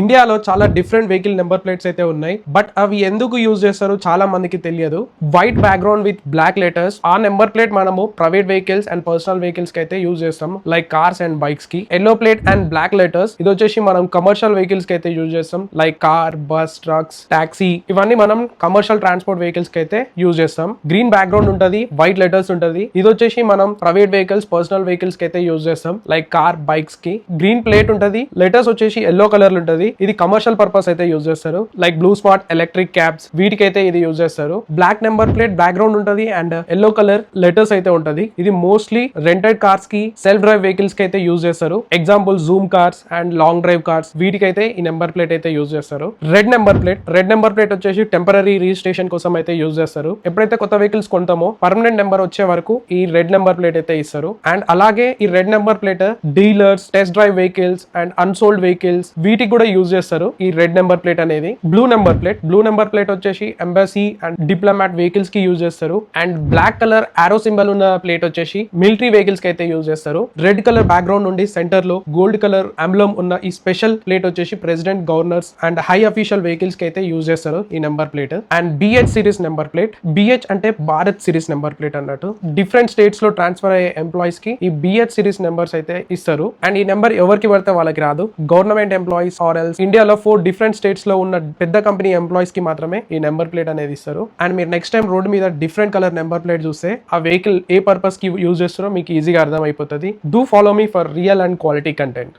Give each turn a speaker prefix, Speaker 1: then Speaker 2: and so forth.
Speaker 1: ఇండియాలో చాలా different vehicle number plates అయితే ఉన్నాయి. బట్ అవి ఎందుకు యూజ్ చేస్తారో చాలా మందికి తెలియదు. White background with black letters, ఆ నెంబర్ ప్లేట్ మనము private vehicles and personal vehicles కి అయితే యూజ్ చేస్తాం, లైక్ కార్స్ అండ్ బైక్స్ కి. Yellow plate and black letters, ఇది వచ్చేసి మనం కమర్షియల్ వెహికల్స్ కి అయితే యూజ్ చేస్తాం, like car, bus, trucks, taxi. ఇవన్నీ మనం కమర్షియల్ ట్రాన్స్పోర్ట్ వెహికల్స్ కి అయితే యూజ్ చేస్తాం. గ్రీన్ బ్యాక్గ్రౌండ్ ఉంటది, వైట్ లెటర్స్ ఉంటది. ఇది వచ్చేసి మనం ప్రైవేట్ వెహికల్స్, పర్సనల్ వెహికల్స్ కి అయితే యూజ్ చేస్తాం, లైక్ కార్, బైక్స్ కి. గ్రీన్ ప్లేట్ ఉంటది, లెటర్స్ వచ్చేసి ఎల్లో కలర్ ఉంటది. ఇది కమర్షియల్ పర్పస్ అయితే యూజ్ చేస్తారు, like BluSmart, electric cabs, వీటికైతే ఇది యూజ్ చేస్తారు. బ్లాక్ నెంబర్ ప్లేట్ బ్యాక్గ్రౌండ్ ఉంటది అండ్ ఎల్లో కలర్ లెటర్స్ అయితే ఉంటది. ఇది మోస్ట్లీ రెంటెడ్ కార్స్ కి, సెల్ఫ్ డ్రైవ్ వెహికల్స్ కి అయితే యూజ్ చేస్తారు. Example Zoom cars and long drive cars, వీటికైతే ఈ నెంబర్ ప్లేట్ అయితే యూజ్ చేస్తారు. రెడ్ నెంబర్ ప్లేట్ వచ్చేసి టెంపరరీ రిజిస్ట్రేషన్ కోసం అయితే యూజ్ చేస్తారు. ఎప్పుడైతే కొత్త వెహికల్స్ కొంటామో పర్మనెంట్ నెంబర్ వచ్చే వరకు ఈ రెడ్ నెంబర్ ప్లేట్ అయితే ఇస్తారు. అండ్ అలాగే ఈ red number plate dealers, test drive vehicles and unsold vehicles, వీటికి కూడా యూజ్ చేస్తారు ఈ రెడ్ నెంబర్ ప్లేట్ అనేది. బ్లూ నెంబర్ ప్లేట్ వచ్చేసి ఎంబసీ అండ్ డిప్లొమాట్ వెహికల్స్ కి యూజ్ చేస్తారు. అండ్ బ్లాక్ కలర్ ఆరో సింబల్ ఉన్న ప్లేట్ వచ్చేసి మిలిటరీ వెహికల్స్ కి అయితే యూజ్ చేస్తారు. రెడ్ కలర్ బ్యాక్గ్రౌండ్ నుండి సెంటర్ లో గోల్డ్ కలర్ ఎంబ్లమ్ ఉన్న ఈ స్పెషల్ ప్లేట్ వచ్చేసి president, governors and high official vehicles కి అయితే యూజ్ చేస్తారు ఈ number plate. And BH series number plate, BH అంటే భారత్ సిరీస్ నెంబర్ ప్లేట్ అన్నట్టు. డిఫరెంట్ స్టేట్స్ లో ట్రాన్స్ఫర్ అయ్యే ఎంప్లాయీస్ కి ఈ బిహెచ్ సిరీస్ నెంబర్స్ అయితే ఇస్తారు. అండ్ ఈ నెంబర్ ఎవరికి పడితే వాళ్ళకి రాదు. గవర్నమెంట్ ఎంప్లాయీస్ ఆర్ ఎల్స్ ఇండియాలో 4 డిఫరెంట్ స్టేట్స్ లో ఉన్న పెద్ద కంపెనీ ఎంప్లాయీస్ కి మాత్రమే ఈ నెంబర్ ప్లేట్ అనేది ఇస్తారు. అండ్ మీరు నెక్స్ట్ టైం రోడ్ మీద డిఫరెంట్ కలర్ నెంబర్ ప్లేట్ చూస్తే ఆ వెహికల్ ఏ పర్పస్ కి యూజ్ చేస్తారో మీకు ఈజీగా అర్థం అయిపోతుంది. Do follow me for real and quality content.